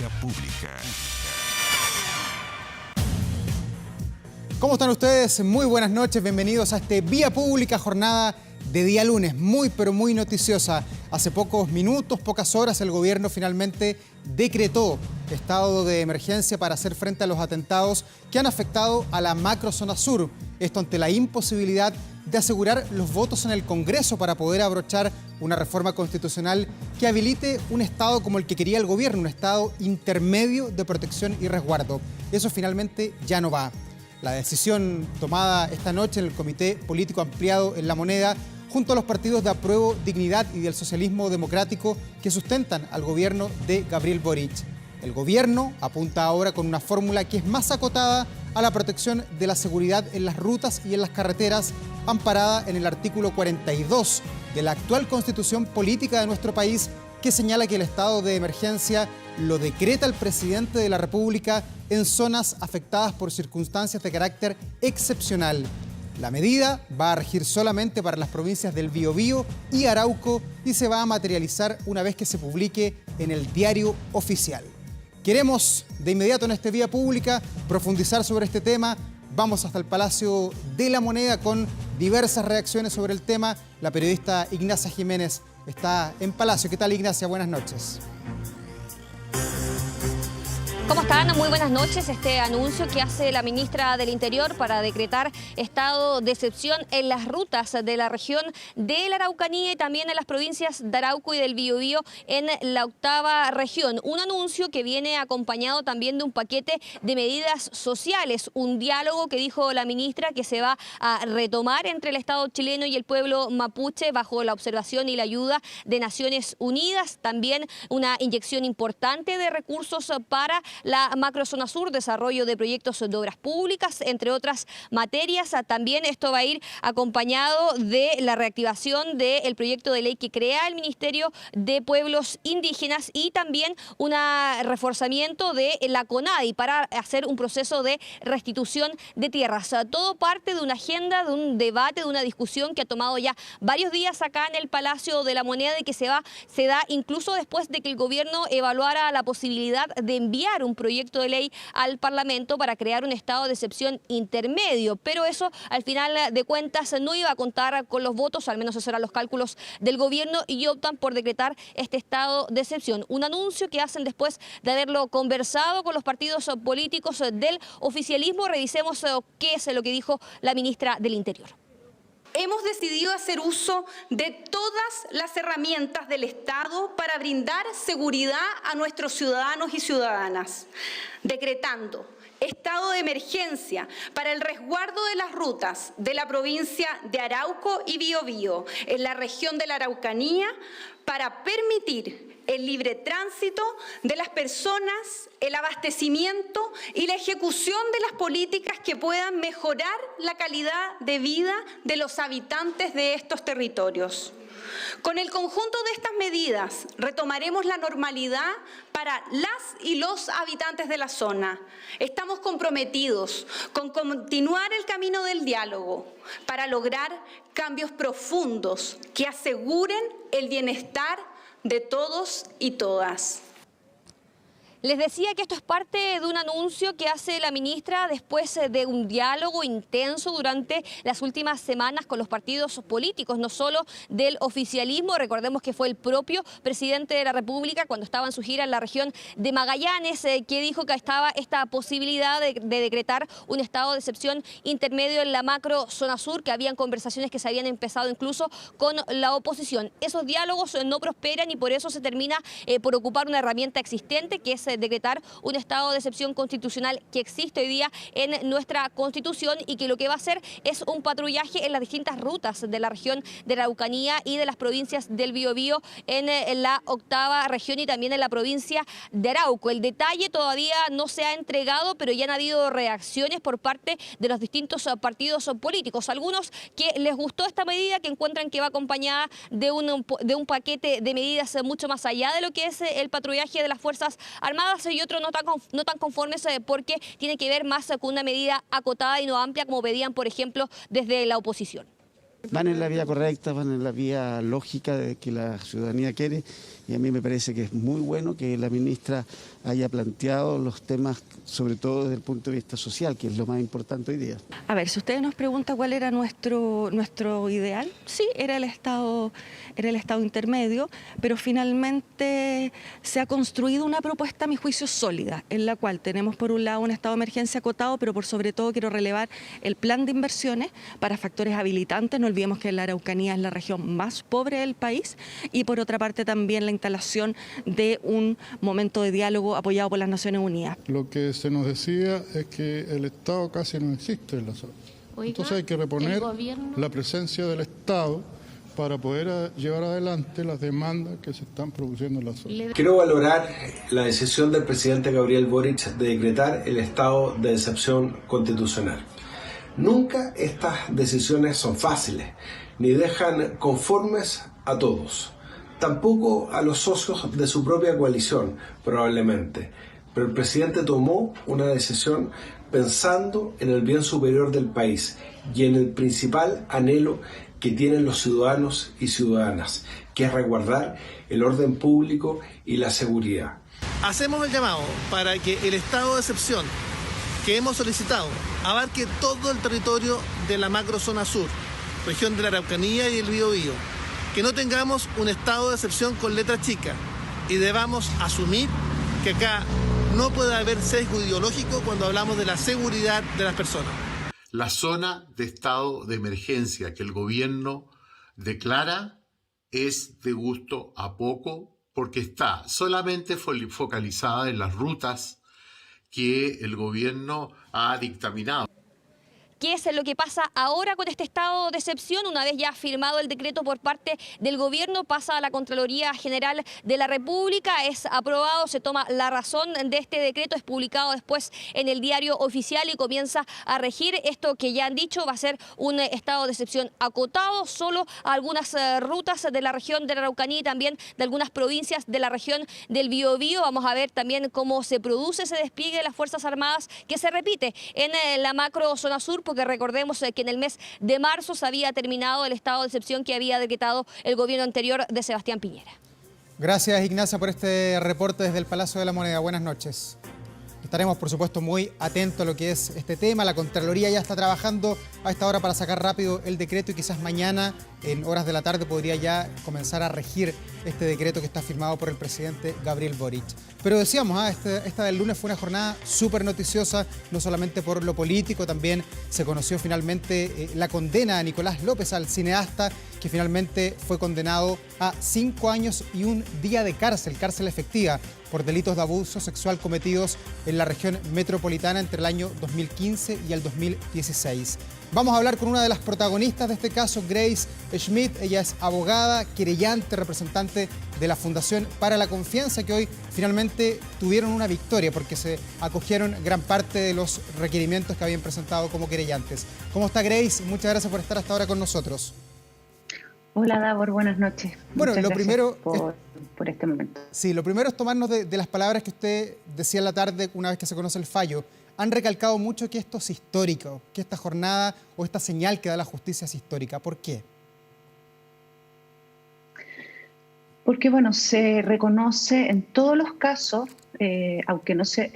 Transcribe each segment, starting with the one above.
Vía Pública. ¿Cómo están ustedes? Muy buenas noches, bienvenidos a este Vía Pública, jornada de día lunes, muy pero muy noticiosa. Hace pocos minutos, pocas horas, el gobierno finalmente decretó estado de emergencia para hacer frente a los atentados que han afectado a la macrozona sur. Esto ante la imposibilidad de asegurar los votos en el Congreso para poder abrochar una reforma constitucional que habilite un estado como el que quería el gobierno, un estado intermedio de protección y resguardo. Eso finalmente ya no va. La decisión tomada esta noche en el Comité Político Ampliado en La Moneda, junto a los partidos de Apruebo, Dignidad y del Socialismo Democrático que sustentan al gobierno de Gabriel Boric. El gobierno apunta ahora con una fórmula que es más acotada a la protección de la seguridad en las rutas y en las carreteras, amparada en el artículo 42 de la actual Constitución Política de nuestro país, que señala que el estado de emergencia lo decreta el presidente de la República en zonas afectadas por circunstancias de carácter excepcional. La medida va a regir solamente para las provincias del Biobío y Arauco y se va a materializar una vez que se publique en el Diario Oficial. Queremos de inmediato en este Vía Pública profundizar sobre este tema. Vamos hasta el Palacio de La Moneda con diversas reacciones sobre el tema. La periodista Ignacia Jiménez está en Palacio. ¿Qué tal, Ignacia? Buenas noches. ¿Cómo están? Muy buenas noches. Este anuncio que hace la ministra del Interior para decretar estado de excepción en las rutas de la región de la Araucanía y también en las provincias de Arauco y del Biobío en la octava región. Un anuncio que viene acompañado también de un paquete de medidas sociales, un diálogo que dijo la ministra que se va a retomar entre el Estado chileno y el pueblo mapuche bajo la observación y la ayuda de Naciones Unidas. También una inyección importante de recursos para la macrozona sur, desarrollo de proyectos de obras públicas, entre otras materias. También esto va a ir acompañado de la reactivación del proyecto de ley que crea el Ministerio de Pueblos Indígenas y también un reforzamiento de la CONADI para hacer un proceso de restitución de tierras. Todo parte de una agenda, de un debate, de una discusión que ha tomado ya varios días acá en el Palacio de La Moneda y que se da incluso después de que el gobierno evaluara la posibilidad de enviar un proyecto de ley al Parlamento para crear un estado de excepción intermedio, pero eso al final de cuentas no iba a contar con los votos, al menos esos eran los cálculos del gobierno, y optan por decretar este estado de excepción. Un anuncio que hacen después de haberlo conversado con los partidos políticos del oficialismo. Revisemos qué es lo que dijo la ministra del Interior. Hemos decidido hacer uso de todas las herramientas del Estado para brindar seguridad a nuestros ciudadanos y ciudadanas, decretando estado de emergencia para el resguardo de las rutas de la provincia de Arauco y Biobío, en la región de la Araucanía, para permitir el libre tránsito de las personas, el abastecimiento y la ejecución de las políticas que puedan mejorar la calidad de vida de los habitantes de estos territorios. Con el conjunto de estas medidas retomaremos la normalidad para las y los habitantes de la zona. Estamos comprometidos con continuar el camino del diálogo para lograr cambios profundos que aseguren el bienestar de todos y todas. Les decía que esto es parte de un anuncio que hace la ministra después de un diálogo intenso durante las últimas semanas con los partidos políticos, no solo del oficialismo. Recordemos que fue el propio presidente de la República cuando estaba en su gira en la región de Magallanes que dijo que estaba esta posibilidad de decretar un estado de excepción intermedio en la macro zona sur, que habían conversaciones que se habían empezado incluso con la oposición. Esos diálogos no prosperan y por eso se termina por ocupar una herramienta existente que es decretar un estado de excepción constitucional que existe hoy día en nuestra Constitución y que lo que va a hacer es un patrullaje en las distintas rutas de la región de la Araucanía y de las provincias del Biobío en la octava región y también en la provincia de Arauco. El detalle todavía no se ha entregado, pero ya han habido reacciones por parte de los distintos partidos políticos. Algunos que les gustó esta medida, que encuentran que va acompañada de un paquete de medidas mucho más allá de lo que es el patrullaje de las Fuerzas Armadas, y otros no tan conformes porque tiene que ver más con una medida acotada y no amplia como pedían, por ejemplo, desde la oposición. Van en la vía correcta, van en la vía lógica de que la ciudadanía quiere, y a mí me parece que es muy bueno que la ministra haya planteado los temas, sobre todo desde el punto de vista social, que es lo más importante hoy día. A ver, si ustedes nos preguntan cuál era nuestro ideal, sí, era el Estado intermedio, pero finalmente se ha construido una propuesta, a mi juicio, sólida, en la cual tenemos por un lado un estado de emergencia acotado, pero por sobre todo quiero relevar el plan de inversiones para factores habilitantes. No olvidemos que la Araucanía es la región más pobre del país, y por otra parte también la instalación de un momento de diálogo apoyado por las Naciones Unidas. Lo que se nos decía es que el Estado casi no existe en la zona. Entonces hay que reponer la presencia del Estado para poder llevar adelante las demandas que se están produciendo en la zona. Quiero valorar la decisión del presidente Gabriel Boric de decretar el estado de excepción constitucional. Nunca estas decisiones son fáciles, ni dejan conformes a todos. Tampoco a los socios de su propia coalición, probablemente. Pero el presidente tomó una decisión pensando en el bien superior del país y en el principal anhelo que tienen los ciudadanos y ciudadanas, que es resguardar el orden público y la seguridad. Hacemos el llamado para que el estado de excepción que hemos solicitado abarque todo el territorio de la macrozona sur, región de la Araucanía y el Biobío, que no tengamos un estado de excepción con letra chica y debamos asumir que acá no puede haber sesgo ideológico cuando hablamos de la seguridad de las personas. La zona de estado de emergencia que el gobierno declara es de gusto a poco porque está solamente focalizada en las rutas que el gobierno ha dictaminado. ¿Qué es lo que pasa ahora con este estado de excepción? Una vez ya firmado el decreto por parte del gobierno, pasa a la Contraloría General de la República, es aprobado, se toma la razón de este decreto, es publicado después en el Diario Oficial y comienza a regir. Esto que ya han dicho va a ser un estado de excepción acotado, solo a algunas rutas de la región de la Araucanía y también de algunas provincias de la región del Biobío. Vamos a ver también cómo se produce ese despliegue de las Fuerzas Armadas que se repite en la macro zona sur, porque recordemos que en el mes de marzo se había terminado el estado de excepción que había decretado el gobierno anterior de Sebastián Piñera. Gracias, Ignacia, por este reporte desde el Palacio de la Moneda. Buenas noches. Estaremos, por supuesto, muy atentos a lo que es este tema. La Contraloría ya está trabajando a esta hora para sacar rápido el decreto y quizás mañana, en horas de la tarde, podría ya comenzar a regir este decreto que está firmado por el presidente Gabriel Boric. Pero decíamos, esta del lunes fue una jornada súper noticiosa, no solamente por lo político, también se conoció finalmente la condena a Nicolás López, al cineasta, que finalmente fue condenado a 5 años y 1 día de cárcel efectiva, por delitos de abuso sexual cometidos en la región metropolitana entre el año 2015 y el 2016. Vamos a hablar con una de las protagonistas de este caso, Grace Schmidt. Ella es abogada, querellante, representante de la Fundación para la Confianza, que hoy finalmente tuvieron una victoria porque se acogieron gran parte de los requerimientos que habían presentado como querellantes. ¿Cómo está, Grace? Muchas gracias por estar hasta ahora con nosotros. Hola, Davor, buenas noches. Bueno, muchas lo primero por este momento. Sí, lo primero es tomarnos de las palabras que usted decía en la tarde una vez que se conoce el fallo. Han recalcado mucho que esto es histórico, que esta jornada o esta señal que da la justicia es histórica. ¿Por qué? Porque, bueno, se reconoce en todos los casos, aunque no se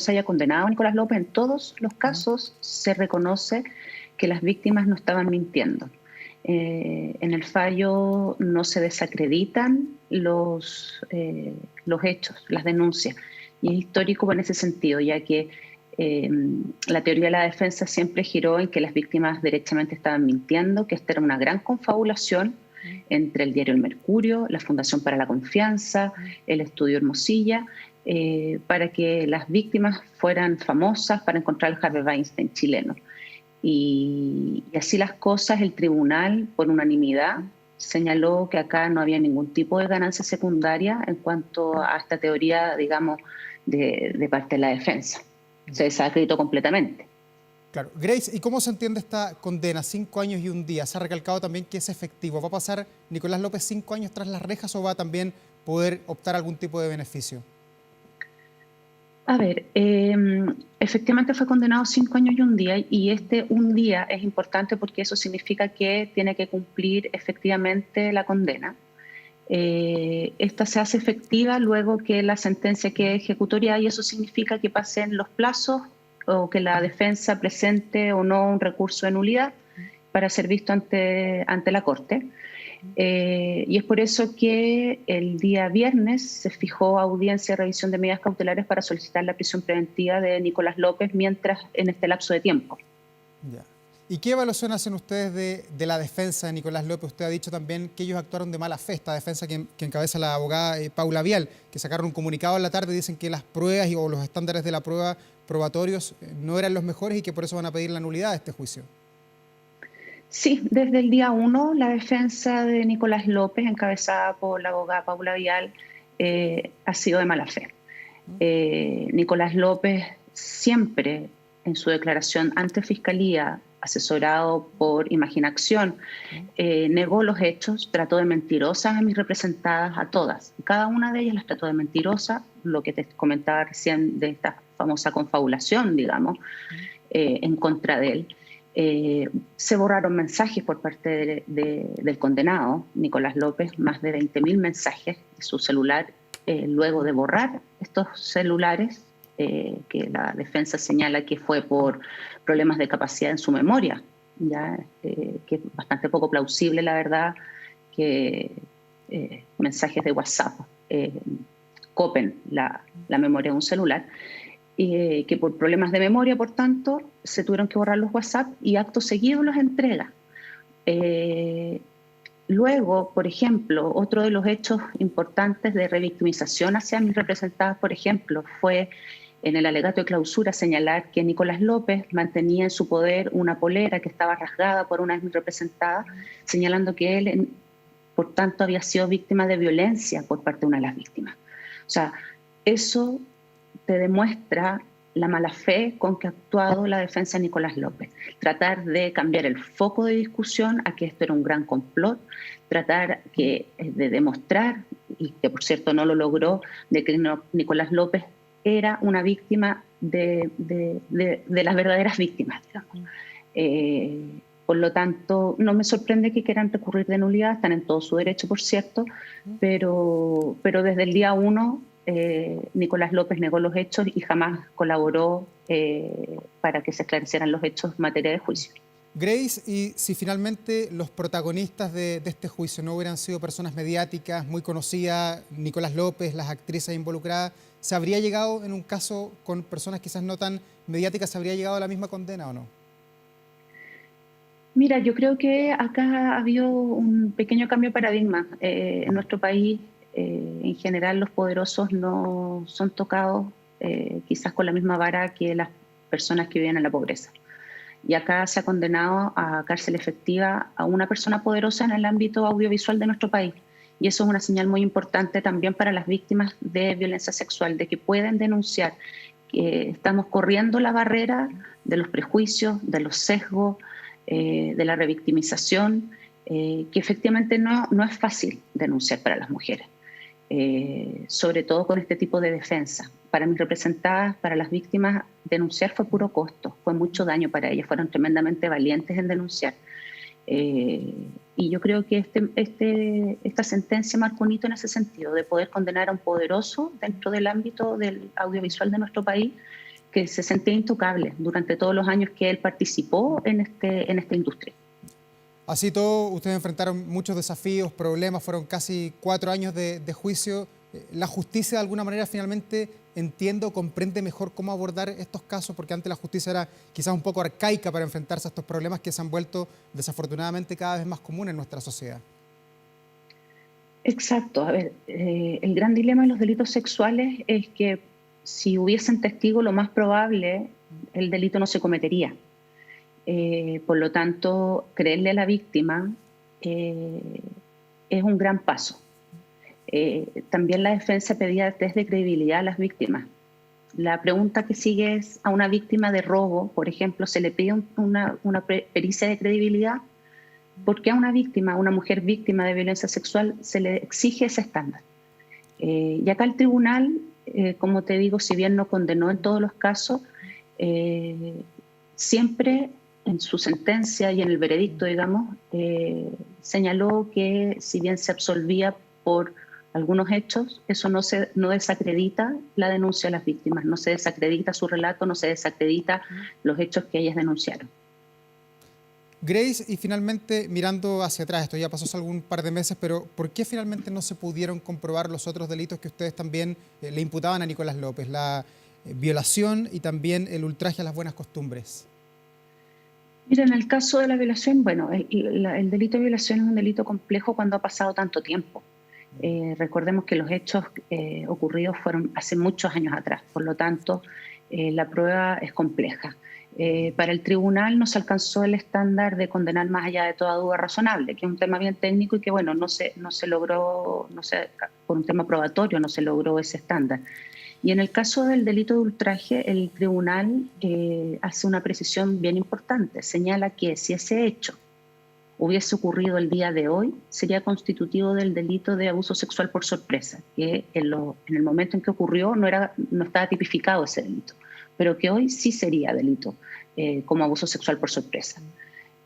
haya condenado a Nicolás López, en todos los casos se reconoce que las víctimas no estaban mintiendo. En el fallo no se desacreditan los hechos, las denuncias. Y es histórico en ese sentido, ya que la teoría de la defensa siempre giró en que las víctimas derechamente estaban mintiendo, que esta era una gran confabulación entre el diario El Mercurio, la Fundación para la Confianza, el Estudio Hermosilla, para que las víctimas fueran famosas, para encontrar el Harvey Weinstein chileno. Y así las cosas, el tribunal, por unanimidad, señaló que acá no había ningún tipo de ganancia secundaria en cuanto a esta teoría, digamos, de parte de la defensa. Se desacreditó completamente. Claro. Grace, ¿y cómo se entiende esta condena? 5 años y 1 día. Se ha recalcado también que es efectivo. ¿Va a pasar Nicolás López 5 años tras las rejas o va a también poder optar a algún tipo de beneficio? A ver, efectivamente fue condenado 5 años y un día, y este un día es importante porque eso significa que tiene que cumplir efectivamente la condena. Esta se hace efectiva luego que la sentencia quede ejecutoria, y eso significa que pasen los plazos o que la defensa presente o no un recurso de nulidad para ser visto ante la Corte. Y es por eso que el día viernes se fijó audiencia de revisión de medidas cautelares para solicitar la prisión preventiva de Nicolás López en este lapso de tiempo. Ya. ¿Y qué evaluación hacen ustedes de la defensa de Nicolás López? Usted ha dicho también que ellos actuaron de mala fe, esta defensa que encabeza la abogada Paula Vial, que sacaron un comunicado en la tarde y dicen que las pruebas o los estándares de la prueba probatorios no eran los mejores y que por eso van a pedir la nulidad de este juicio. Sí, desde el día 1 la defensa de Nicolás López, encabezada por la abogada Paula Vial, ha sido de mala fe. Nicolás López siempre en su declaración ante Fiscalía, asesorado por Imaginación, negó los hechos, trató de mentirosas a mis representadas, a todas. Cada una de ellas las trató de mentirosas, lo que te comentaba recién de esta famosa confabulación, digamos, en contra de él. Se borraron mensajes por parte del condenado, Nicolás López, más de 20.000 mensajes de su celular. Luego de borrar estos celulares, que la defensa señala que fue por problemas de capacidad en su memoria, ya que es bastante poco plausible, la verdad, que mensajes de WhatsApp copen la memoria de un celular. Que por problemas de memoria, por tanto, se tuvieron que borrar los WhatsApp y acto seguido los entrega. Luego, por ejemplo, otro de los hechos importantes de revictimización hacia mis representadas, por ejemplo, fue en el alegato de clausura señalar que Nicolás López mantenía en su poder una polera que estaba rasgada por una de mis representadas, señalando que él, por tanto, había sido víctima de violencia por parte de una de las víctimas. O sea, eso te demuestra la mala fe con que ha actuado la defensa de Nicolás López. Tratar de cambiar el foco de discusión a que esto era un gran complot, tratar de demostrar, y que por cierto no lo logró, de que Nicolás López era una víctima de las verdaderas víctimas, digamos. Por lo tanto, no me sorprende que quieran recurrir de nulidad, están en todo su derecho, por cierto, pero desde el día 1 Nicolás López negó los hechos y jamás colaboró para que se esclarecieran los hechos en materia de juicio. Grace, y si finalmente los protagonistas de este juicio no hubieran sido personas mediáticas, muy conocidas, Nicolás López, las actrices involucradas, ¿se habría llegado en un caso con personas quizás no tan mediáticas, se habría llegado a la misma condena o no? Mira, yo creo que acá ha habido un pequeño cambio de paradigma. En nuestro país, en general, los poderosos no son tocados quizás con la misma vara que las personas que viven en la pobreza. Y acá se ha condenado a cárcel efectiva a una persona poderosa en el ámbito audiovisual de nuestro país. Y eso es una señal muy importante también para las víctimas de violencia sexual, de que pueden denunciar, que estamos corriendo la barrera de los prejuicios, de los sesgos, de la revictimización, que efectivamente no es fácil denunciar para las mujeres, sobre todo con este tipo de defensa. Para mis representadas, para las víctimas, denunciar fue puro costo, fue mucho daño para ellas, fueron tremendamente valientes en denunciar. Y yo creo que esta sentencia marcó un hito en ese sentido, de poder condenar a un poderoso dentro del ámbito del audiovisual de nuestro país, que se sentía intocable durante todos los años que él participó en esta industria. Así todo, ustedes enfrentaron muchos desafíos, problemas, fueron casi 4 años de juicio. ¿La justicia de alguna manera finalmente entiende o comprende mejor cómo abordar estos casos? Porque antes la justicia era quizás un poco arcaica para enfrentarse a estos problemas que se han vuelto desafortunadamente cada vez más comunes en nuestra sociedad. Exacto. A ver, el gran dilema de los delitos sexuales es que si hubiesen testigos, lo más probable, el delito no se cometería. Por lo tanto, creerle a la víctima es un gran paso. También la defensa pedía test de credibilidad a las víctimas. La pregunta que sigue es, a una víctima de robo, por ejemplo, ¿se le pide una pericia de credibilidad? ¿Por qué a una víctima, a una mujer víctima de violencia sexual, se le exige ese estándar? Y acá el tribunal como te digo, si bien no condenó en todos los casos, siempre en su sentencia y en el veredicto, digamos, señaló que si bien se absolvía por algunos hechos, eso no desacredita la denuncia a las víctimas, no se desacredita su relato, no se desacredita los hechos que ellas denunciaron. Grace, y finalmente, mirando hacia atrás, esto ya pasó hace algún par de meses, pero ¿por qué finalmente no se pudieron comprobar los otros delitos que ustedes también le imputaban a Nicolás López? La violación y también el ultraje a las buenas costumbres. Mira, en el caso de la violación, bueno, el delito de violación es un delito complejo cuando ha pasado tanto tiempo. Recordemos que los hechos ocurridos fueron hace muchos años atrás, por lo tanto, la prueba es compleja. Para el tribunal no se alcanzó el estándar de condenar más allá de toda duda razonable, que es un tema bien técnico y que, bueno, no se logró, por un tema probatorio no se logró ese estándar. Y en el caso del delito de ultraje, el tribunal hace una precisión bien importante. Señala que si ese hecho hubiese ocurrido el día de hoy, sería constitutivo del delito de abuso sexual por sorpresa, que en el momento en que ocurrió no estaba tipificado ese delito, pero que hoy sí sería delito como abuso sexual por sorpresa.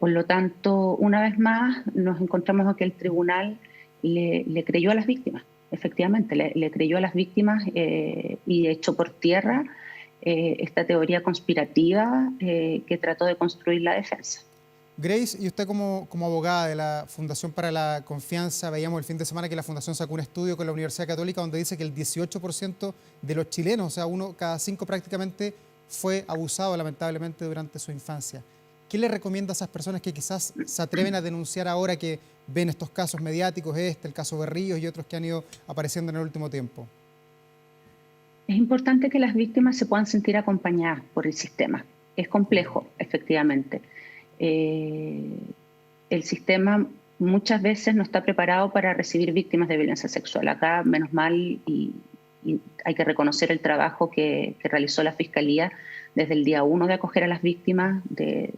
Por lo tanto, una vez más nos encontramos con que el tribunal le creyó a las víctimas. Efectivamente, le creyó a las víctimas y echó por tierra esta teoría conspirativa que trató de construir la defensa. Grace, y usted como abogada de la Fundación para la Confianza, veíamos el fin de semana que la Fundación sacó un estudio con la Universidad Católica donde dice que el 18% de los chilenos, o sea, 1 cada 5 prácticamente, fue abusado lamentablemente durante su infancia. ¿Qué le recomienda a esas personas que quizás se atreven a denunciar ahora que ven estos casos mediáticos, el caso Berríos y otros que han ido apareciendo en el último tiempo? Es importante que las víctimas se puedan sentir acompañadas por el sistema. Es complejo, efectivamente. El sistema muchas veces no está preparado para recibir víctimas de violencia sexual. Acá, menos mal, y hay que reconocer el trabajo que realizó la Fiscalía desde el día 1 de acoger a las víctimas, de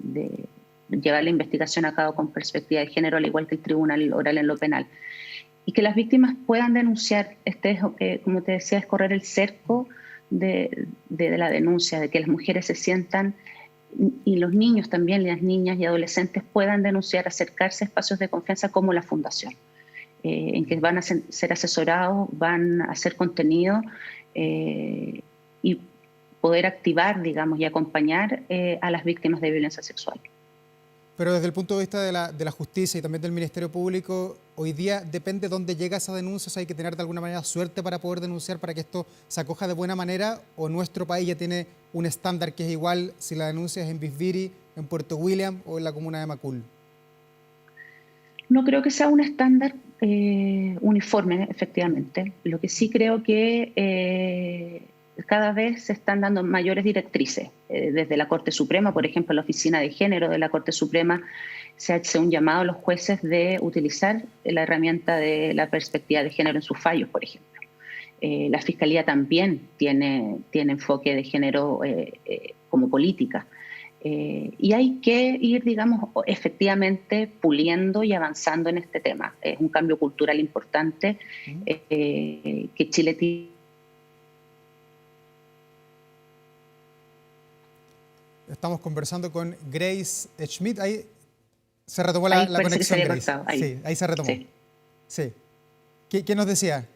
llevar la investigación a cabo con perspectiva de género, al igual que el Tribunal Oral en lo penal. Y que las víctimas puedan denunciar, como te decía, es correr el cerco de la denuncia, de que las mujeres se sientan, y los niños también, las niñas y adolescentes puedan denunciar, acercarse a espacios de confianza como la Fundación, en que van a ser asesorados, van a hacer contenido y poder activar, digamos, y acompañar a las víctimas de violencia sexual. Pero desde el punto de vista de la justicia y también del Ministerio Público, hoy día depende dónde llega esa denuncia, o sea, hay que tener de alguna manera suerte para poder denunciar, para que esto se acoja de buena manera, o nuestro país ya tiene un estándar que es igual si la denuncia es en Bisbiri, en Puerto William o en la comuna de Macul. No creo que sea un estándar uniforme, efectivamente. Lo que sí creo que cada vez se están dando mayores directrices. Desde la Corte Suprema, por ejemplo, la Oficina de Género de la Corte Suprema, se hace un llamado a los jueces de utilizar la herramienta de la perspectiva de género en sus fallos, por ejemplo. La Fiscalía también tiene enfoque de género como política. Y hay que ir, digamos, efectivamente puliendo y avanzando en este tema. Es un cambio cultural importante que Chile tiene. Estamos conversando con Grace Schmidt. Ahí se retomó la conexión, Grace. Sí, ahí se retomó. Sí. ¿Qué nos decía?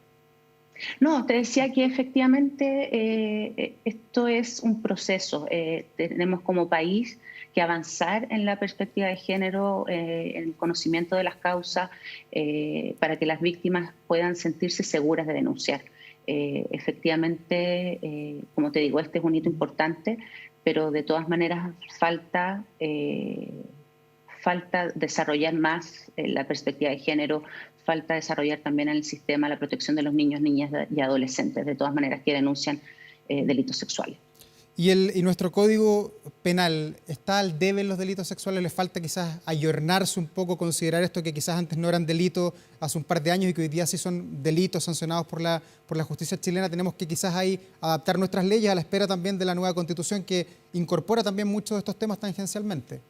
No, te decía que efectivamente esto es un proceso. Tenemos como país que avanzar en la perspectiva de género, en el conocimiento de las causas, para que las víctimas puedan sentirse seguras de denunciar. Efectivamente, como te digo, este es un hito importante, pero de todas maneras falta desarrollar más la perspectiva de género, falta desarrollar también en el sistema la protección de los niños, niñas y adolescentes, de todas maneras que denuncian delitos sexuales. ¿Y nuestro Código Penal está al debe en los delitos sexuales? ¿Le falta quizás ayornarse un poco, considerar esto que quizás antes no eran delitos hace un par de años y que hoy día sí son delitos sancionados por la justicia chilena? Tenemos que quizás ahí adaptar nuestras leyes a la espera también de la nueva Constitución que incorpora también muchos de estos temas tangencialmente.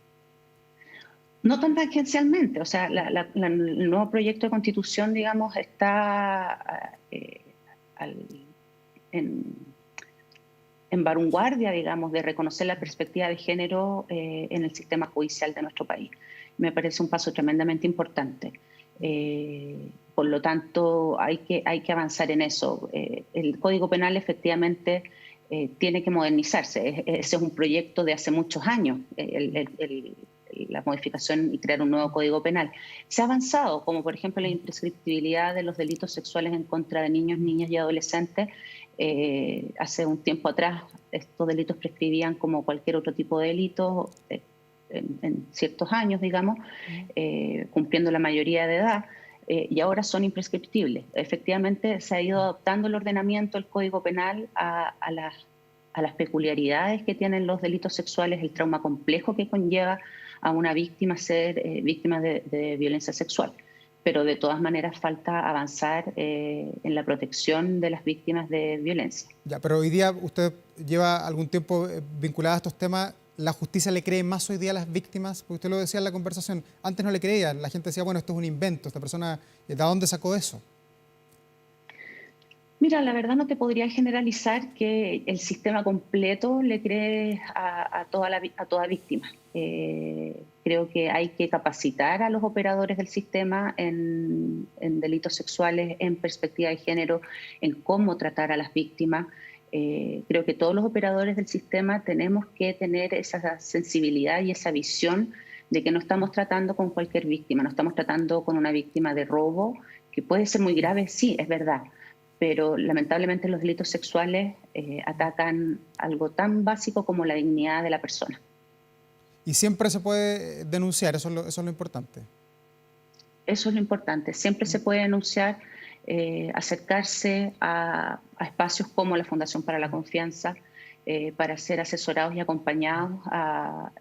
No tan tangencialmente, o sea, el nuevo proyecto de Constitución, digamos, está en vanguardia, digamos, de reconocer la perspectiva de género en el sistema judicial de nuestro país. Me parece un paso tremendamente importante. Por lo tanto, hay que avanzar en eso. El Código Penal efectivamente tiene que modernizarse. Ese es un proyecto de hace muchos años, la modificación y crear un nuevo Código Penal. Se ha avanzado, como por ejemplo la imprescriptibilidad de los delitos sexuales en contra de niños, niñas y adolescentes. Hace un tiempo atrás estos delitos prescribían como cualquier otro tipo de delito en ciertos años, digamos, cumpliendo la mayoría de edad, y ahora son imprescriptibles. Efectivamente se ha ido adaptando el ordenamiento, el Código Penal a las peculiaridades que tienen los delitos sexuales, el trauma complejo que conlleva a una víctima ser víctima de violencia sexual. Pero de todas maneras falta avanzar en la protección de las víctimas de violencia. Ya, pero hoy día usted lleva algún tiempo vinculada a estos temas. ¿La justicia le cree más hoy día a las víctimas? Porque usted lo decía en la conversación, antes no le creía, la gente decía, bueno, esto es un invento, esta persona, ¿de dónde sacó eso? Mira, la verdad no te podría generalizar que el sistema completo le cree a toda víctima. Creo que hay que capacitar a los operadores del sistema en delitos sexuales, en perspectiva de género, en cómo tratar a las víctimas. Creo que todos los operadores del sistema tenemos que tener esa sensibilidad y esa visión de que no estamos tratando con cualquier víctima, no estamos tratando con una víctima de robo, que puede ser muy grave, sí, es verdad, pero lamentablemente los delitos sexuales atacan algo tan básico como la dignidad de la persona. Y siempre se puede denunciar, eso es lo importante. Eso es lo importante, siempre se puede denunciar, acercarse a espacios como la Fundación para la Confianza para ser asesorados y acompañados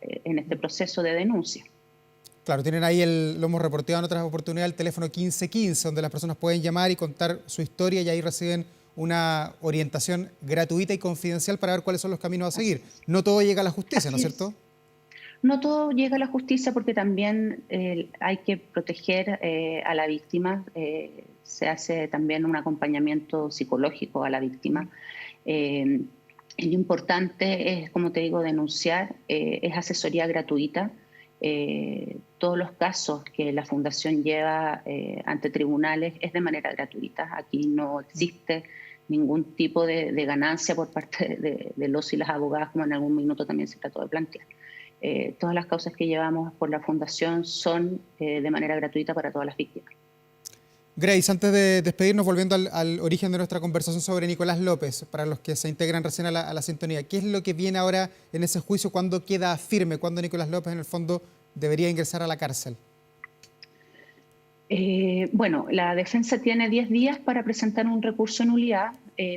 en este proceso de denuncia. Claro, tienen ahí, lo hemos reportado en otras oportunidades, el teléfono 1515, donde las personas pueden llamar y contar su historia y ahí reciben una orientación gratuita y confidencial para ver cuáles son los caminos a seguir. No todo llega a la justicia, ¿no es cierto? No todo llega a la justicia porque también hay que proteger a la víctima. Se hace también un acompañamiento psicológico a la víctima. Lo importante es, como te digo, denunciar, es asesoría gratuita. Todos los casos que la Fundación lleva ante tribunales es de manera gratuita. Aquí no existe ningún tipo de ganancia por parte de los y las abogadas, como en algún minuto también se trató de plantear. Todas las causas que llevamos por la Fundación son de manera gratuita para todas las víctimas. Grace, antes de despedirnos, volviendo al origen de nuestra conversación sobre Nicolás López, para los que se integran recién a la sintonía, ¿qué es lo que viene ahora en ese juicio? ¿Cuándo queda firme? ¿Cuándo Nicolás López, en el fondo, debería ingresar a la cárcel? Bueno, la defensa tiene 10 días para presentar un recurso de nulidad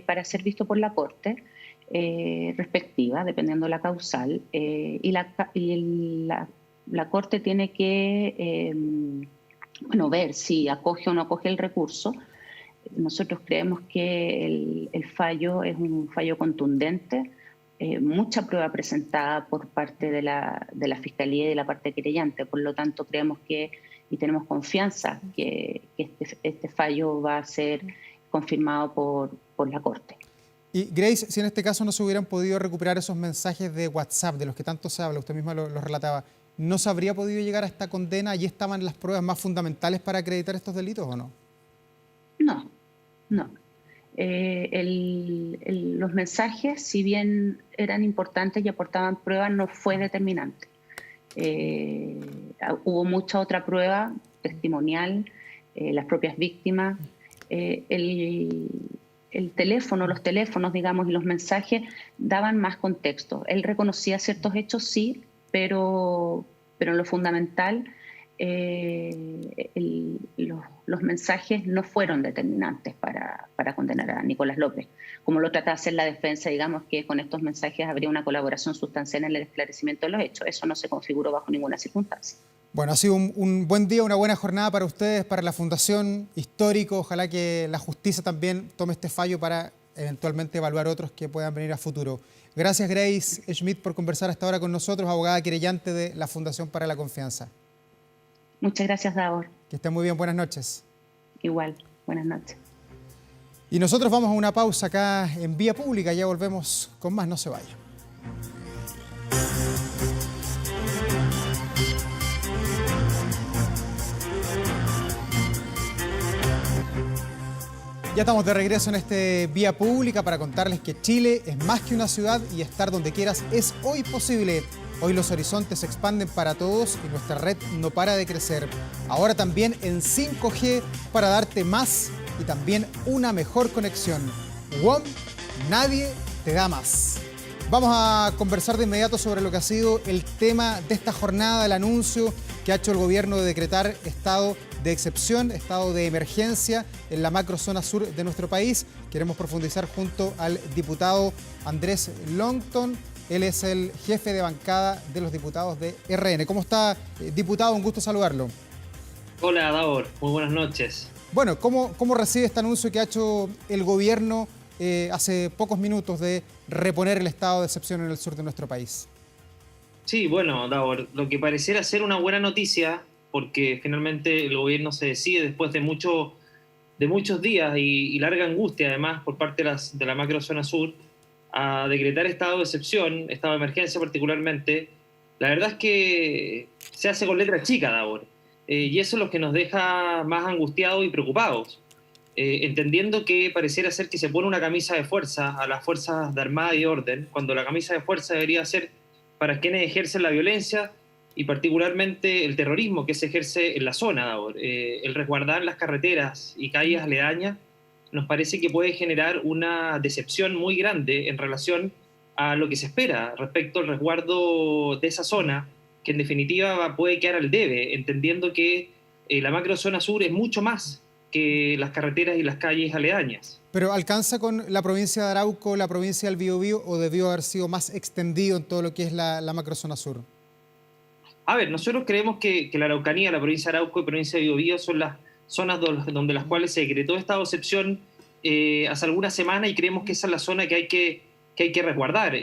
para ser visto por la Corte respectiva, dependiendo de la causal, y la Corte tiene que ver si acoge o no acoge el recurso. Nosotros creemos que el fallo es un fallo contundente, mucha prueba presentada por parte de la Fiscalía y de la parte querellante, por lo tanto creemos que y tenemos confianza que este fallo va a ser confirmado por la Corte. Y Grace, si en este caso no se hubieran podido recuperar esos mensajes de WhatsApp de los que tanto se habla, usted misma lo relataba, ¿no se habría podido llegar a esta condena? ¿Allí estaban las pruebas más fundamentales para acreditar estos delitos o no? No. Los mensajes, si bien eran importantes y aportaban pruebas, no fue determinante. Hubo mucha otra prueba testimonial, las propias víctimas, los teléfonos, digamos, y los mensajes daban más contexto. Él reconocía ciertos hechos, sí, pero en lo fundamental los mensajes no fueron determinantes para condenar a Nicolás López. Como lo trata de hacer la defensa, digamos que con estos mensajes habría una colaboración sustancial en el esclarecimiento de los hechos. Eso no se configuró bajo ninguna circunstancia. Bueno, ha sido un buen día, una buena jornada para ustedes, para la Fundación, histórico. Ojalá que la justicia también tome este fallo para eventualmente evaluar otros que puedan venir a futuro. Gracias, Grace Schmidt, por conversar hasta ahora con nosotros, abogada querellante de la Fundación para la Confianza. Muchas gracias, Davor. Que estén muy bien, buenas noches. Igual, buenas noches. Y nosotros vamos a una pausa acá en Vía Pública, ya volvemos con más, no se vaya. Ya estamos de regreso en este Vía Pública para contarles que Chile es más que una ciudad y estar donde quieras es hoy posible. Hoy los horizontes se expanden para todos y nuestra red no para de crecer. Ahora también en 5G para darte más y también una mejor conexión. WOM, nadie te da más. Vamos a conversar de inmediato sobre lo que ha sido el tema de esta jornada, el anuncio que ha hecho el gobierno de decretar estado de excepción, estado de emergencia en la macrozona sur de nuestro país. Queremos profundizar junto al diputado Andrés Longton. Él es el jefe de bancada de los diputados de RN. ¿Cómo está, diputado? Un gusto saludarlo. Hola, Davor. Muy buenas noches. Bueno, ¿cómo recibe este anuncio que ha hecho el gobierno hace pocos minutos de reponer el estado de excepción en el sur de nuestro país? Sí, bueno, Davor, lo que pareciera ser una buena noticia, porque finalmente el gobierno se decide después de muchos días y larga angustia, además, por parte de la macrozona sur, a decretar estado de excepción, estado de emergencia particularmente. La verdad es que se hace con letra chica, Davor, y eso es lo que nos deja más angustiados y preocupados, entendiendo que pareciera ser que se pone una camisa de fuerza a las fuerzas de Armada y Orden, cuando la camisa de fuerza debería ser para quienes ejercen la violencia y particularmente el terrorismo que se ejerce en la zona, Davor. El resguardar las carreteras y calles aledañas nos parece que puede generar una decepción muy grande en relación a lo que se espera respecto al resguardo de esa zona, que en definitiva puede quedar al debe, entendiendo que la macrozona sur es mucho más que las carreteras y las calles aledañas. ¿Pero alcanza con la provincia de Arauco, la provincia del Biobío, o debió haber sido más extendido en todo lo que es la macrozona sur? A ver, nosotros creemos que la Araucanía, la provincia de Arauco y la provincia de Biobío son las zonas donde las cuales se decretó estado de excepción hace algunas semanas, y creemos que esa es la zona que hay que resguardar,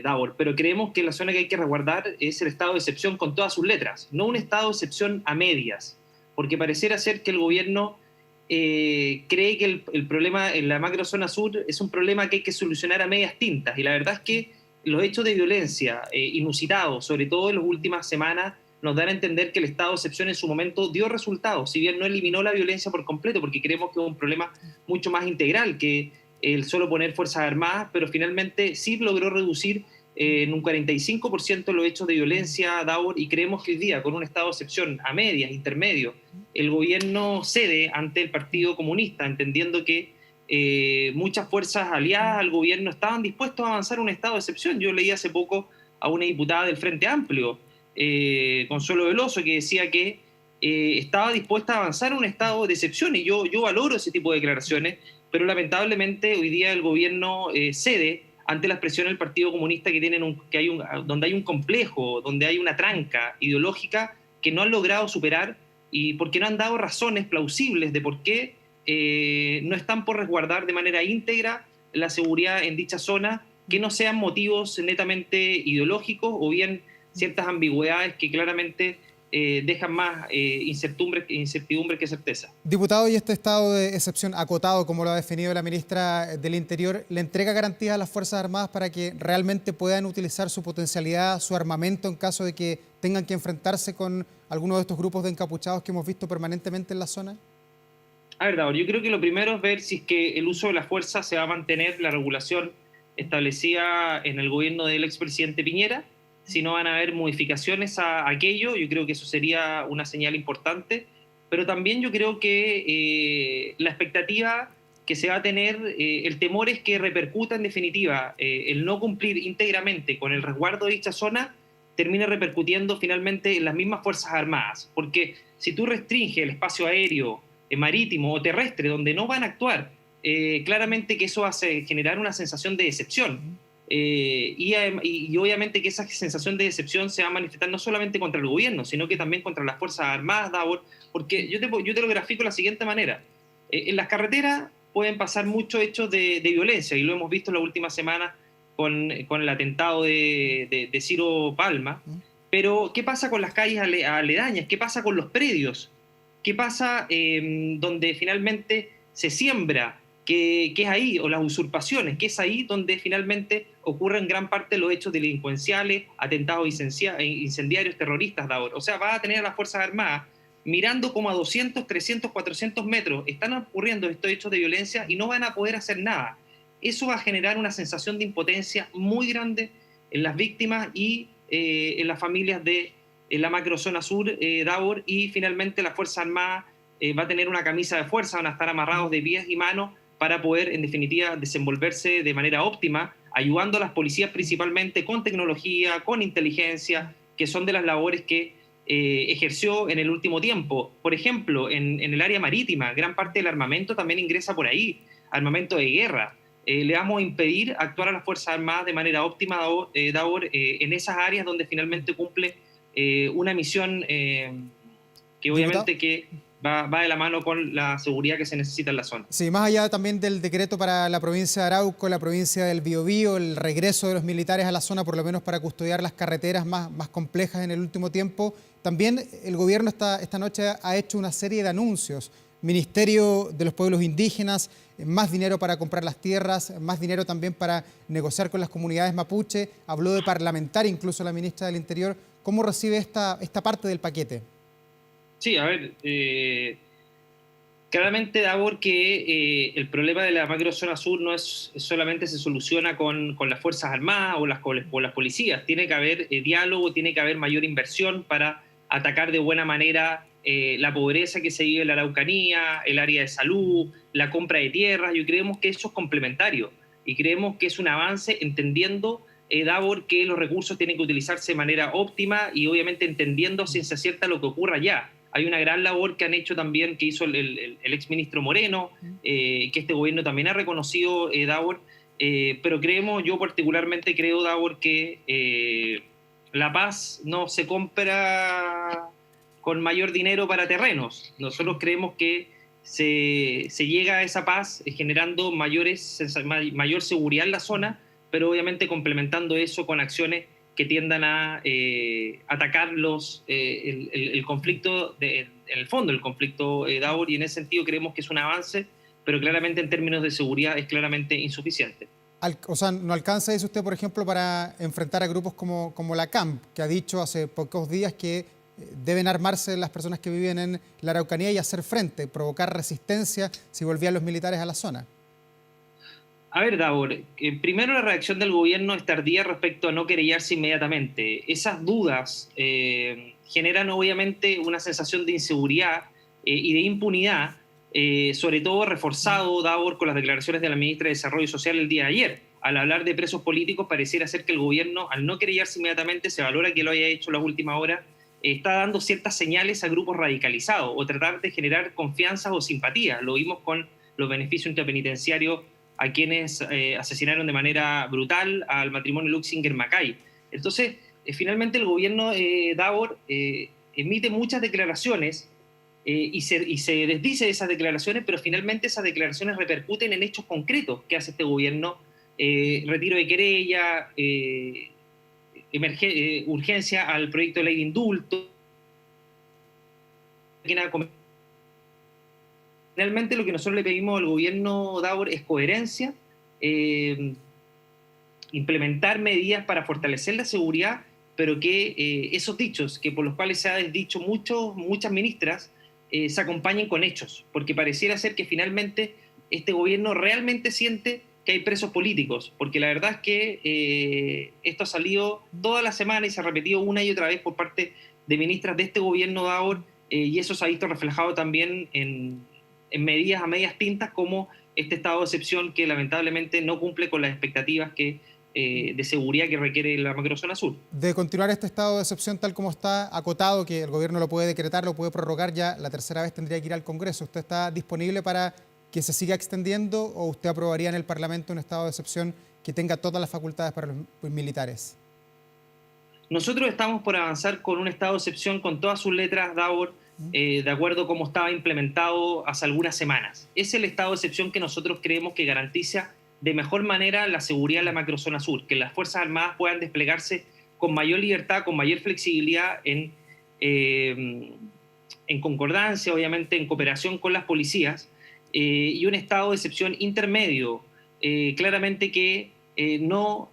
Davor. Pero creemos que la zona que hay que resguardar es el estado de excepción con todas sus letras, no un estado de excepción a medias, porque pareciera ser que el gobierno cree que el problema en la macrozona sur es un problema que hay que solucionar a medias tintas, y la verdad es que los hechos de violencia inusitados, sobre todo en las últimas semanas, nos dan a entender que el estado de excepción en su momento dio resultados, si bien no eliminó la violencia por completo, porque creemos que es un problema mucho más integral que el solo poner fuerzas armadas, pero finalmente sí logró reducir en un 45% los hechos de violencia, Davor, y creemos que hoy día, con un estado de excepción a medias, intermedio, el gobierno cede ante el Partido Comunista, entendiendo que muchas fuerzas aliadas al gobierno estaban dispuestos a avanzar un estado de excepción. Yo leí hace poco a una diputada del Frente Amplio, Consuelo Veloso, que decía que estaba dispuesta a avanzar un estado de excepción, y yo valoro ese tipo de declaraciones, pero lamentablemente hoy día el gobierno cede ante la expresión del Partido Comunista donde hay un complejo, donde hay una tranca ideológica que no han logrado superar, y porque no han dado razones plausibles de por qué no están por resguardar de manera íntegra la seguridad en dicha zona, que no sean motivos netamente ideológicos o bien ciertas ambigüedades que claramente dejan más incertidumbre que certeza. Diputado, ¿y este estado de excepción acotado, como lo ha definido la ministra del Interior, le entrega garantías a las Fuerzas Armadas para que realmente puedan utilizar su potencialidad, su armamento, en caso de que tengan que enfrentarse con algunos de estos grupos de encapuchados que hemos visto permanentemente en la zona? A ver, Davor, yo creo que lo primero es ver si es que el uso de la fuerza se va a mantener la regulación establecida en el gobierno del expresidente Piñera, si no van a haber modificaciones a aquello. Yo creo que eso sería una señal importante, pero también yo creo que la expectativa que se va a tener, el temor es que repercuta en definitiva el no cumplir íntegramente con el resguardo de dicha zona, termine repercutiendo finalmente en las mismas Fuerzas Armadas, porque si tú restringes el espacio aéreo, marítimo o terrestre donde no van a actuar, claramente que eso hace generar una sensación de decepción. Y obviamente que esa sensación de decepción se va a manifestar no solamente contra el gobierno, sino que también contra las Fuerzas Armadas, Davor, porque yo te lo grafico de la siguiente manera. En las carreteras pueden pasar muchos hechos de violencia, y lo hemos visto en las últimas semanas con el atentado de Ciro Palma, pero ¿qué pasa con las calles aledañas? ¿Qué pasa con los predios? ¿Qué pasa donde finalmente se siembra que es ahí, o las usurpaciones, que es ahí donde finalmente ocurren gran parte de los hechos delincuenciales, atentados incendiarios, terroristas, Davor. O sea, va a tener a las Fuerzas Armadas mirando como a 200, 300, 400 metros están ocurriendo estos hechos de violencia y no van a poder hacer nada. Eso va a generar una sensación de impotencia muy grande en las víctimas y en las familias de la macrozona sur, Davor, y finalmente las Fuerzas Armadas va a tener una camisa de fuerza, van a estar amarrados de pies y manos para poder, en definitiva, desenvolverse de manera óptima, ayudando a las policías principalmente con tecnología, con inteligencia, que son de las labores que ejerció en el último tiempo. Por ejemplo, en el área marítima, gran parte del armamento también ingresa por ahí, armamento de guerra. Le vamos a impedir actuar a las Fuerzas Armadas de manera óptima, Davor, en esas áreas donde finalmente cumple una misión que obviamente que va de la mano con la seguridad que se necesita en la zona. Sí, más allá también del decreto para la provincia de Arauco, la provincia del Biobío, el regreso de los militares a la zona, por lo menos para custodiar las carreteras más complejas en el último tiempo, también el gobierno esta noche ha hecho una serie de anuncios. Ministerio de los Pueblos Indígenas, más dinero para comprar las tierras, más dinero también para negociar con las comunidades mapuche, habló de parlamentar incluso la ministra del Interior. ¿Cómo recibe esta parte del paquete? Sí, a ver, claramente, Davor, que el problema de la macrozona sur no es solamente se soluciona con las Fuerzas Armadas o las policías. Tiene que haber diálogo, tiene que haber mayor inversión para atacar de buena manera la pobreza que se vive en la Araucanía, el área de salud, la compra de tierras. Yo creemos que eso es complementario y creemos que es un avance entendiendo, Davor, que los recursos tienen que utilizarse de manera óptima y obviamente entendiendo ciencia cierta lo que ocurra allá. Hay una gran labor que han hecho también, que hizo el exministro Moreno, que este gobierno también ha reconocido, Davor, pero yo particularmente creo, Davor, que la paz no se compra con mayor dinero para terrenos. Nosotros creemos que se llega a esa paz generando mayor seguridad en la zona, pero obviamente complementando eso con acciones que tiendan a atacar el conflicto, en el fondo el conflicto, Davor, y en ese sentido creemos que es un avance, pero claramente en términos de seguridad es claramente insuficiente. O sea, ¿no alcanza, dice usted, por ejemplo, para enfrentar a grupos como la CAMP, que ha dicho hace pocos días que deben armarse las personas que viven en la Araucanía y hacer frente, provocar resistencia si volvían los militares a la zona? A ver, Davor, primero la reacción del gobierno es tardía respecto a no querellarse inmediatamente. Esas dudas generan obviamente una sensación de inseguridad y de impunidad, sobre todo reforzado, Davor, con las declaraciones de la ministra de Desarrollo Social el día de ayer. Al hablar de presos políticos pareciera ser que el gobierno, al no querellarse inmediatamente, se valora que lo haya hecho en las últimas horas, está dando ciertas señales a grupos radicalizados o tratar de generar confianza o simpatía. Lo vimos con los beneficios interpenitenciarios a quienes asesinaron de manera brutal al matrimonio Luxinger-Macay. Entonces, finalmente el gobierno, Davor, emite muchas declaraciones y se desdice de esas declaraciones, pero finalmente esas declaraciones repercuten en hechos concretos que hace este gobierno. Retiro de querella, urgencia al proyecto de ley de indulto. Finalmente lo que nosotros le pedimos al gobierno, Davor, es coherencia, implementar medidas para fortalecer la seguridad, pero que esos dichos que por los cuales se ha desdicho muchas ministras se acompañen con hechos, porque pareciera ser que finalmente este gobierno realmente siente que hay presos políticos, porque la verdad es que esto ha salido toda la semana y se ha repetido una y otra vez por parte de ministras de este gobierno, Davor, y eso se ha visto reflejado también en medidas a medias tintas como este estado de excepción que lamentablemente no cumple con las expectativas de seguridad que requiere la macrozona sur. De continuar este estado de excepción tal como está acotado, que el gobierno lo puede decretar, lo puede prorrogar, ya la tercera vez tendría que ir al Congreso. ¿Usted está disponible para que se siga extendiendo o usted aprobaría en el Parlamento un estado de excepción que tenga todas las facultades para los militares? Nosotros estamos por avanzar con un estado de excepción con todas sus letras, Davor, de acuerdo a cómo estaba implementado hace algunas semanas. Es el estado de excepción que nosotros creemos que garantiza de mejor manera la seguridad en la macrozona sur, que las Fuerzas Armadas puedan desplegarse con mayor libertad, con mayor flexibilidad en concordancia, obviamente en cooperación con las policías, y un estado de excepción intermedio, claramente que no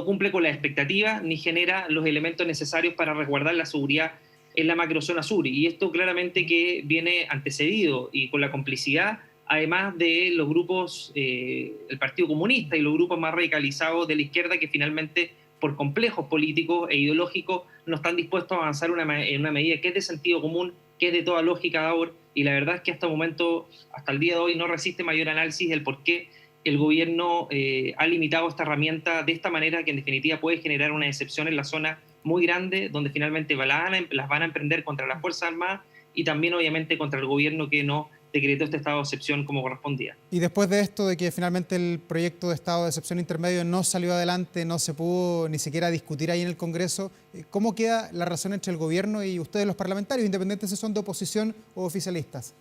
cumple con las expectativas ni genera los elementos necesarios para resguardar la seguridad en la macrozona sur. Y esto claramente que viene antecedido y con la complicidad, además de los grupos, el Partido Comunista y los grupos más radicalizados de la izquierda que finalmente, por complejos políticos e ideológicos, no están dispuestos a avanzar en una medida que es de sentido común, que es de toda lógica, Davor, y la verdad es que hasta el momento, hasta el día de hoy, no resiste mayor análisis el por qué el gobierno ha limitado esta herramienta de esta manera, que en definitiva puede generar una excepción en la zona muy grande, donde finalmente las van a emprender contra las Fuerzas Armadas y también obviamente contra el gobierno que no decretó este estado de excepción como correspondía. Y después de esto, de que finalmente el proyecto de estado de excepción intermedio no salió adelante, no se pudo ni siquiera discutir ahí en el Congreso, ¿cómo queda la relación entre el gobierno y ustedes los parlamentarios, independientes si son de oposición o oficialistas?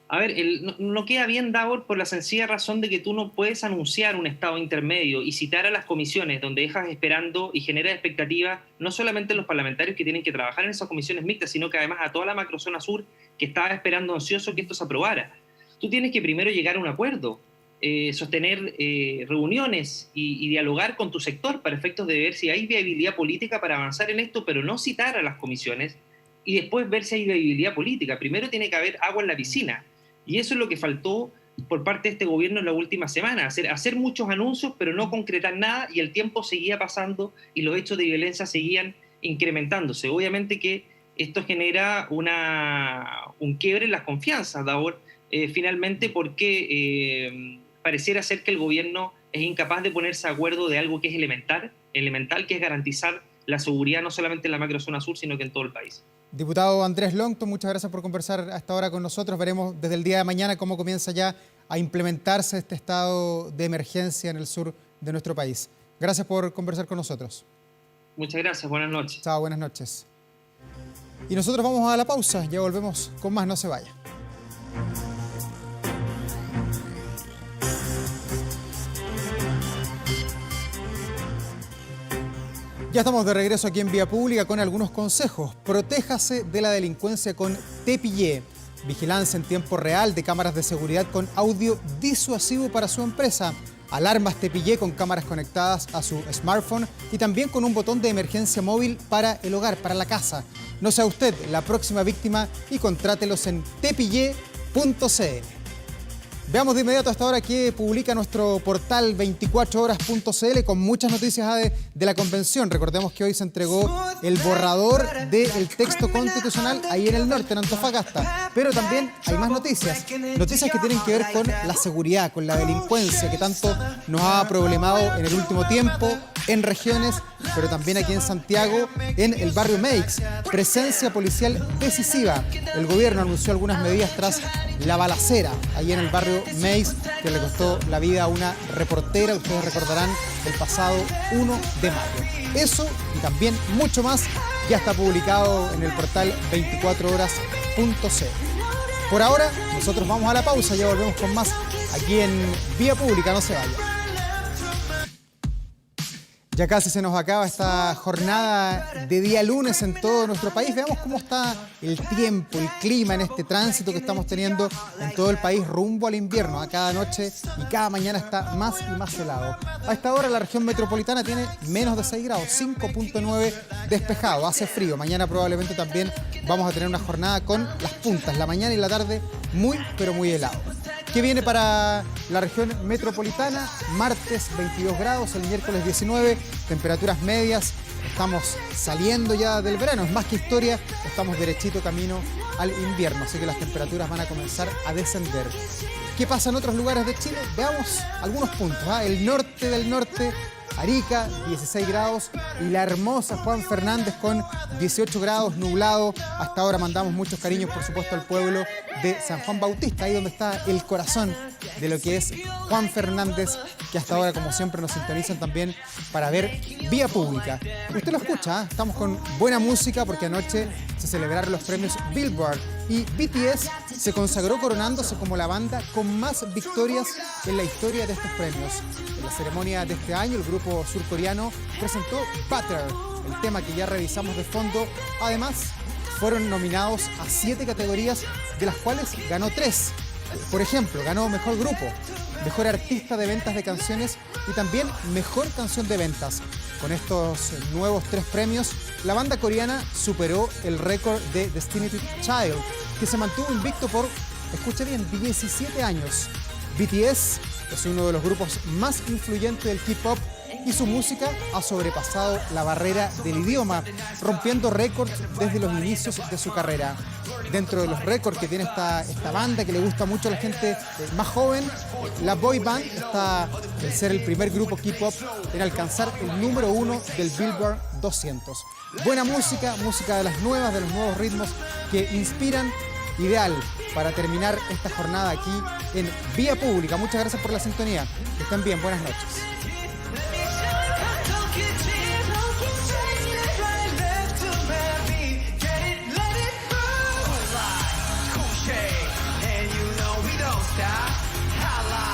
A ver, no queda bien, Davor, por la sencilla razón de que tú no puedes anunciar un estado intermedio y citar a las comisiones donde dejas esperando y genera expectativas no solamente a los parlamentarios que tienen que trabajar en esas comisiones mixtas, sino que además a toda la macrozona sur que estaba esperando ansioso que esto se aprobara. Tú tienes que primero llegar a un acuerdo, sostener reuniones y dialogar con tu sector para efectos de ver si hay viabilidad política para avanzar en esto, pero no citar a las comisiones y después ver si hay viabilidad política. Primero tiene que haber agua en la piscina. Y eso es lo que faltó por parte de este gobierno en la última semana, hacer muchos anuncios, pero no concretar nada, y el tiempo seguía pasando y los hechos de violencia seguían incrementándose. Obviamente que esto genera un quiebre en las confianzas, Davor, finalmente porque pareciera ser que el gobierno es incapaz de ponerse de acuerdo de algo que es elemental, que es garantizar la seguridad no solamente en la macrozona sur, sino que en todo el país. Diputado Andrés Longton, muchas gracias por conversar hasta ahora con nosotros. Veremos desde el día de mañana cómo comienza ya a implementarse este estado de emergencia en el sur de nuestro país. Gracias por conversar con nosotros. Muchas gracias, buenas noches. Chao, buenas noches. Y nosotros vamos a la pausa, ya volvemos con más, no se vaya. Ya estamos de regreso aquí en Vía Pública con algunos consejos. Protéjase de la delincuencia con Te Pillé. Vigilancia en tiempo real de cámaras de seguridad con audio disuasivo para su empresa. Alarmas Te Pillé con cámaras conectadas a su smartphone y también con un botón de emergencia móvil para el hogar, para la casa. No sea usted la próxima víctima y contrátelos en tepillé.cl. Veamos de inmediato hasta ahora que publica nuestro portal 24horas.cl con muchas noticias de la convención. Recordemos que hoy se entregó el borrador del texto constitucional ahí en el norte, en Antofagasta. Pero también hay más noticias. Noticias que tienen que ver con la seguridad, con la delincuencia que tanto nos ha problemado en el último tiempo en regiones, pero también aquí en Santiago, en el barrio Meix. Presencia policial decisiva. El gobierno anunció algunas medidas tras la balacera ahí en el barrio Meix, que le costó la vida a una reportera, ustedes recordarán, el pasado 1 de mayo. Eso y también mucho más ya está publicado en el portal 24horas.cl. Por ahora, nosotros vamos a la pausa, ya volvemos con más aquí en Vía Pública, no se vaya. Ya casi se nos acaba esta jornada de día lunes en todo nuestro país. Veamos cómo está el tiempo, el clima en este tránsito que estamos teniendo en todo el país rumbo al invierno. A cada noche y cada mañana está más y más helado. A esta hora la región metropolitana tiene menos de 6 grados, 5.9 despejado, hace frío. Mañana probablemente también vamos a tener una jornada con las puntas, la mañana y la tarde muy pero muy helado. ¿Qué viene para la región metropolitana? Martes 22 grados, el miércoles 19, temperaturas medias. Estamos saliendo ya del verano, es más que historia, estamos derechito camino al invierno, así que las temperaturas van a comenzar a descender. ¿Qué pasa en otros lugares de Chile? Veamos algunos puntos. El norte del norte, Arica, 16 grados, y la hermosa Juan Fernández con 18 grados, nublado. Hasta ahora mandamos muchos cariños, por supuesto, al pueblo de San Juan Bautista, ahí donde está el corazón de lo que es Juan Fernández, que hasta ahora, como siempre, nos sintonizan también para ver Vía Pública. Usted lo escucha, ¿eh? Estamos con buena música porque anoche se celebraron los premios Billboard y BTS se consagró coronándose como la banda con más victorias en la historia de estos premios. En la ceremonia de este año, el grupo surcoreano presentó Butter, el tema que ya revisamos de fondo. Además, fueron nominados a 7 categorías, de las cuales ganó 3. Por ejemplo, ganó Mejor Grupo, Mejor Artista de Ventas de Canciones y también Mejor Canción de Ventas. Con estos nuevos 3 premios, la banda coreana superó el récord de Destiny's Child, que se mantuvo invicto por, escuche bien, 17 años. BTS es uno de los grupos más influyentes del K-pop y su música ha sobrepasado la barrera del idioma, rompiendo récords desde los inicios de su carrera. Dentro de los récords que tiene esta banda, que le gusta mucho a la gente más joven, la boy band está en ser el primer grupo K-pop en alcanzar el número 1 del Billboard 200. Buena música, música de las nuevas, de los nuevos ritmos que inspiran. Ideal para terminar esta jornada aquí en Vía Pública. Muchas gracias por la sintonía. Que estén bien, buenas noches.